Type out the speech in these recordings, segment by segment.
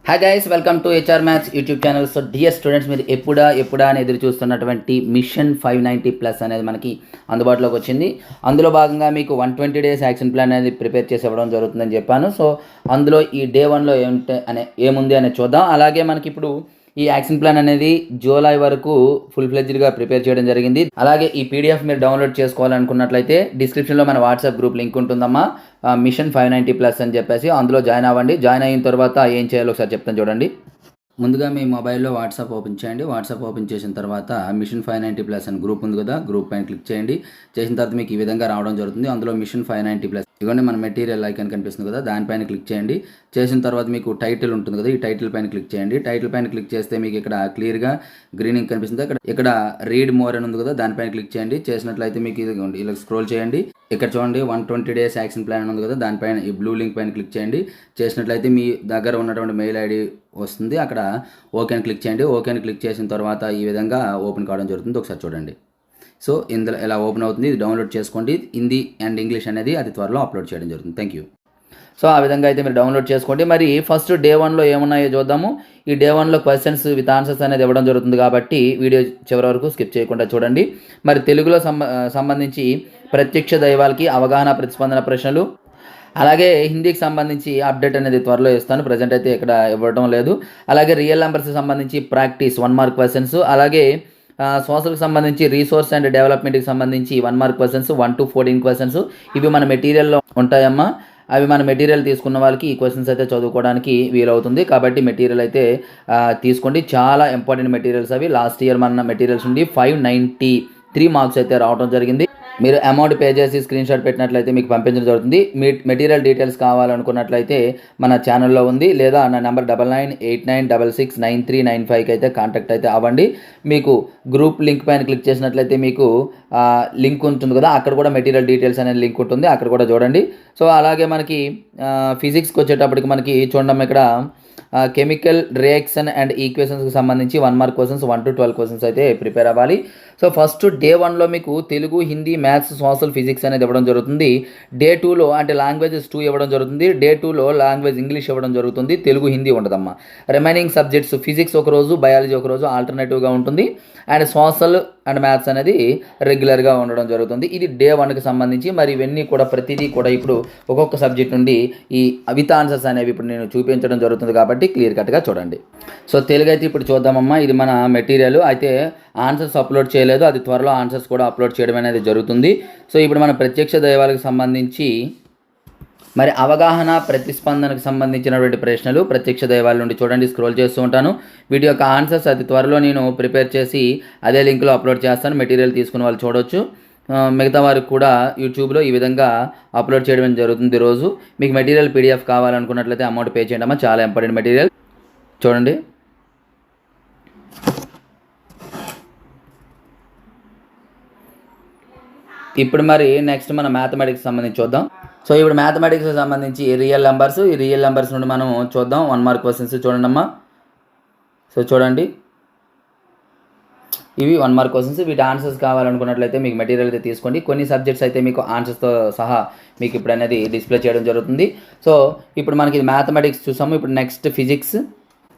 Hi guys, welcome to HR maths YouTube channel. So dear students, మీరు ఎప్పుడా అని ఎదురు చూస్తున్నటువంటి మిషన్ 590+ అనేది మనకి అందుబాటులోకి వచ్చింది. అందులో భాగంగా మీకు 120 days యాక్షన్ ప్లాన్ అనేది ప్రిపేర్ చేసి ఇవ్వడం జరుగుతుందని చెప్పాను. సో అందులో ఈ డే 1లో ఏముంది అనేది చూద్దాం. అలాగే మనకి ఇప్పుడు ఈ యాక్షన్ ప్లాన్ అనేది జూలై వరకు ఫుల్ ఫ్లెడ్జ్డ్గా ప్రిపేర్ చేయడం జరిగింది. అలాగే ఈ పీడిఎఫ్ మీరు డౌన్లోడ్ చేసుకోవాలనుకున్నట్లయితే డిస్క్రిప్షన్లో మన వాట్సాప్ గ్రూప్ లింక్ ఉంటుందమ్మా, మిషన్ 590+ అని చెప్పేసి అందులో జాయిన్ అవ్వండి. జాయిన్ అయిన తర్వాత ఏం చేయాలో ఒకసారి చెప్తాను చూడండి. ముందుగా మీ మొబైల్లో వాట్సాప్ ఓపెన్ చేయండి. వాట్సాప్ ఓపెన్ చేసిన తర్వాత మిషన్ 590+ అని గ్రూప్ ఉంది కదా, గ్రూప్ పైన క్లిక్ చేయండి. చేసిన తర్వాత మీకు ఈ విధంగా రావడం జరుగుతుంది. అందులో మిషన్ 590+, ఇదిగోండి మన మెటీరియల్ ఐకాన్ కనిపిస్తుంది కదా, దానిపైన క్లిక్ చేయండి. చేసిన తర్వాత మీకు టైటిల్ ఉంటుంది కదా, ఈ టైటిల్ పైన క్లిక్ చేయండి. టైటిల్ పైన క్లిక్ చేస్తే మీకు ఇక్కడ క్లియర్గా గ్రీనింగ్ కనిపిస్తుంది. ఇక్కడ రీడ్ మోర్ అని ఉంది కదా, దానిపైన క్లిక్ చేయండి. చేసినట్లయితే మీకు ఇది ఇలా స్క్రోల్ చేయండి. ఇక్కడ చూడండి 120 days యాక్షన్ ప్లాన్ ఉంది కదా, దానిపైన ఈ బ్లూ లింక్ పైన క్లిక్ చేయండి. చేసినట్లయితే మీ దగ్గర ఉన్నటువంటి మెయిల్ ఐడి వస్తుంది. అక్కడ ఓకే అని క్లిక్ చేయండి. ఓకే అని క్లిక్ చేసిన తర్వాత ఈ విధంగా ఓపెన్ కావడం జరుగుతుంది. ఒకసారి చూడండి. సో ఇందులో ఎలా ఓపెన్ అవుతుంది, ఇది డౌన్లోడ్ చేసుకోండి. హిందీ అండ్ ఇంగ్లీష్ అనేది అతి త్వరలో అప్లోడ్ చేయడం జరుగుతుంది. Thank you. సో ఆ విధంగా అయితే మీరు డౌన్లోడ్ చేసుకోండి. మరి ఫస్ట్ డే 1లో ఏమున్నాయో చూద్దాము. ఈ డే 1లో క్వశ్చన్స్ విత్ ఆన్సర్స్ అనేది ఇవ్వడం జరుగుతుంది కాబట్టి వీడియో చివరి వరకు స్కిప్ చేయకుండా చూడండి. మరి తెలుగులో సంబంధించి ప్రత్యక్ష దైవాలకి అవగాహన ప్రతిస్పందన ప్రశ్నలు, అలాగే హిందీకి సంబంధించి అప్డేట్ అనేది త్వరలో ఇస్తాను, ప్రజెంట్ అయితే ఇక్కడ ఇవ్వడం లేదు. అలాగే రియల్ నెంబర్స్కి సంబంధించి ప్రాక్టీస్ 1 mark క్వశ్చన్స్, అలాగే సోషల్కి సంబంధించి రీసోర్స్ అండ్ డెవలప్మెంట్కి సంబంధించి 1 mark క్వశ్చన్స్ 1 to 14 క్వశ్చన్స్ ఇవి మన మెటీరియల్లో ఉంటాయమ్మా. అవి మన మెటీరియల్ తీసుకున్న వాళ్ళకి ఈ క్వశ్చన్స్ అయితే చదువుకోవడానికి వీలవుతుంది. కాబట్టి మెటీరియల్ అయితే తీసుకోండి. చాలా ఇంపార్టెంట్ మెటీరియల్స్ అవి. లాస్ట్ ఇయర్ మన మెటీరియల్స్ నుండి 593 marks అయితే రావడం జరిగింది. మీరు అమౌంట్ పే చేసి స్క్రీన్ షాట్ పెట్టినట్లయితే మీకు పంపించడం జరుగుతుంది. మీ మెటీరియల్ డీటెయిల్స్ కావాలనుకున్నట్లయితే మన ఛానల్లో ఉంది, లేదా నా నెంబర్ 9989669395కి అయితే కాంటాక్ట్ అయితే అవ్వండి. మీకు గ్రూప్ లింక్ పైన క్లిక్ చేసినట్లయితే మీకు లింక్ ఉంటుంది కదా, అక్కడ కూడా మెటీరియల్ డీటెయిల్స్ అనే లింక్ ఉంటుంది, అక్కడ కూడా చూడండి. సో అలాగే మనకి ఫిజిక్స్కి వచ్చేటప్పటికి మనకి చూడడం ఇక్కడ కెమికల్ రియాక్షన్ అండ్ ఈక్వేషన్స్కి సంబంధించి 1 mark క్వశ్చన్స్ 1 to 12 క్వశ్చన్స్ అయితే ప్రిపేర్ అవ్వాలి. సో ఫస్ట్ డే 1లో మీకు Telugu, Hindi, maths, social, physics అనేది ఇవ్వడం జరుగుతుంది. డే 2లో అంటే లాంగ్వేజెస్ 2 ఇవ్వడం జరుగుతుంది. డే 2లో లాంగ్వేజ్ ఇంగ్లీష్ ఇవ్వడం జరుగుతుంది. తెలుగు, హిందీ ఉండదమ్మా. రిమైనింగ్ సబ్జెక్ట్స్ ఫిజిక్స్ ఒకరోజు, బయాలజీ ఒకరోజు ఆల్టర్నేటివ్గా ఉంటుంది. అండ్ సోషల్ అండ్ మ్యాథ్స్ అనేది రెగ్యులర్గా ఉండడం జరుగుతుంది. ఇది డే 1కి సంబంధించి. మరి ఇవన్నీ కూడా ప్రతిదీ కూడా ఇప్పుడు ఒక్కొక్క సబ్జెక్ట్ నుండి ఈ విత్ ఆన్సర్స్ అనేవి ఇప్పుడు నేను చూపించడం జరుగుతుంది కాబట్టి క్లియర్ కట్గా చూడండి. సో తెలుగు అయితే ఇప్పుడు చూద్దామమ్మా. ఇది మన మెటీరియల్ అయితే ఆన్సర్స్ అప్లోడ్ చేయలేదు, అది త్వరలో ఆన్సర్స్ కూడా అప్లోడ్ చేయడం అనేది జరుగుతుంది. సో ఇప్పుడు మన ప్రత్యక్ష దైవాలకు సంబంధించి మరి అవగాహన ప్రతిస్పందనకు సంబంధించినటువంటి ప్రశ్నలు ప్రత్యక్ష దైవాల నుండి చూడండి, స్క్రోల్ చేస్తూ ఉంటాను. వీటి యొక్క ఆన్సర్స్ అతి త్వరలో నేను ప్రిపేర్ చేసి అదే లింక్లో అప్లోడ్ చేస్తాను. మెటీరియల్ తీసుకున్న వాళ్ళు చూడవచ్చు. మిగతా వారికి కూడా యూట్యూబ్లో ఈ విధంగా అప్లోడ్ చేయడం జరుగుతుంది రోజు. మీకు మెటీరియల్ పీడిఎఫ్ కావాలనుకున్నట్లయితే అమౌంట్ పే చేయండి అమ్మా, చాలా ఇంపార్టెంట్ మెటీరియల్. చూడండి. ఇప్పుడు మరి నెక్స్ట్ మన మ్యాథమెటిక్స్ సంబంధించి చూద్దాం. సో ఇప్పుడు మ్యాథమెటిక్స్కి సంబంధించి ఈ రియల్ నెంబర్స్ నుండి మనం చూద్దాం. 1 mark క్వశ్చన్స్ చూడండి అమ్మా. సో చూడండి, ఇవి 1 mark క్వశ్చన్స్. వీటి ఆన్సర్స్ కావాలనుకున్నట్లయితే మీకు మెటీరియల్ అయితే తీసుకోండి. కొన్ని సబ్జెక్ట్స్ అయితే మీకు ఆన్సర్స్తో సహా మీకు ఇప్పుడు అనేది డిస్ప్లే చేయడం జరుగుతుంది. సో ఇప్పుడు మనకి మ్యాథమెటిక్స్ చూసాము. ఇప్పుడు నెక్స్ట్ ఫిజిక్స్.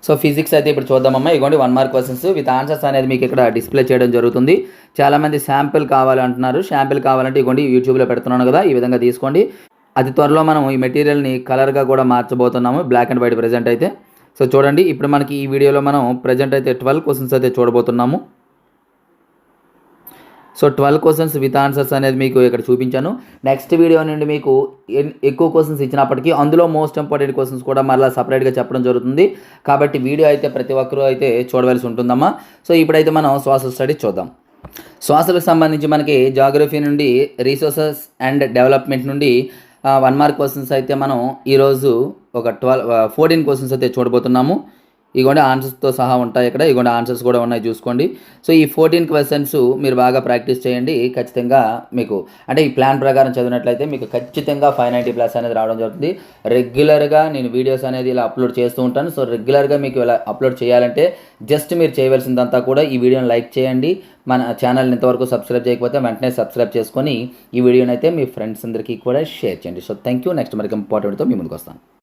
సో ఫిజిక్స్ అయితే ఇప్పుడు చూద్దామమ్మా. ఇదిగోండి 1 mark క్వశ్చన్స్ విత్ ఆన్సర్స్ అనేది మీకు ఇక్కడ డిస్ప్లే చేయడం జరుగుతుంది. చాలామంది శాంపిల్ కావాలంటున్నారు. శాంపిల్ కావాలంటే ఇదిగోండి యూట్యూబ్లో పెడుతున్నాను కదా, ఈ విధంగా తీసుకోండి. అతి త్వరలో మనం ఈ మెటీరియల్ని కలర్గా కూడా మార్చబోతున్నాము, బ్లాక్ అండ్ వైట్ ప్రజెంట్ అయితే. సో చూడండి, ఇప్పుడు మనకి ఈ వీడియోలో మనం ప్రజెంట్ అయితే 12 క్వశ్చన్స్ అయితే చూడబోతున్నాము. సో 12 క్వశ్చన్స్ విత్ ఆన్సర్స్ అనేది మీకు ఇక్కడ చూపించాను. నెక్స్ట్ వీడియో నుండి మీకు ఎక్కువ క్వశ్చన్స్ ఇచ్చినప్పటికీ అందులో మోస్ట్ ఇంపార్టెంట్ క్వశ్చన్స్ కూడా మళ్ళీ సపరేట్గా చెప్పడం జరుగుతుంది. కాబట్టి వీడియో అయితే ప్రతి ఒక్కరూ అయితే చూడవలసి ఉంటుందమ్మా. సో ఇప్పుడైతే మనం సోషల్ స్టడీస్ చూద్దాం. సోషల్కి సంబంధించి మనకి జాగ్రఫీ నుండి, రీసోర్సెస్ అండ్ డెవలప్మెంట్ నుండి 1 mark క్వశ్చన్స్ అయితే మనం ఈరోజు ఒక 14 క్వశ్చన్స్ అయితే చూడబోతున్నాము. ఇగోండి ఆన్సర్స్తో సహా ఉంటాయి ఇక్కడ. ఇగోండి ఆన్సర్స్ కూడా ఉన్నాయి, చూసుకోండి. సో ఈ 14 క్వశ్చన్స్ మీరు బాగా ప్రాక్టీస్ చేయండి. ఖచ్చితంగా మీకు అంటే ఈ ప్లాన్ ప్రకారం చదివినట్లయితే మీకు ఖచ్చితంగా 590+ అనేది రావడం జరుగుతుంది. రెగ్యులర్గా నేను వీడియోస్ అనేది ఇలా అప్లోడ్ చేస్తూ ఉంటాను. సో రెగ్యులర్గా మీకు ఇలా అప్లోడ్ చేయాలంటే జస్ట్ మీరు చేయవలసిందంతా కూడా ఈ వీడియోని లైక్ చేయండి. మన ఛానల్ని ఇంతవరకు సబ్స్క్రైబ్ చేయకపోతే వెంటనే సబ్స్క్రైబ్ చేసుకొని ఈ వీడియోని అయితే మీ ఫ్రెండ్స్ అందరికీ కూడా షేర్ చేయండి. So thank you. నెక్స్ట్ మరికి ఇంపార్టెంట్తో మీ ముందుకు వస్తాను.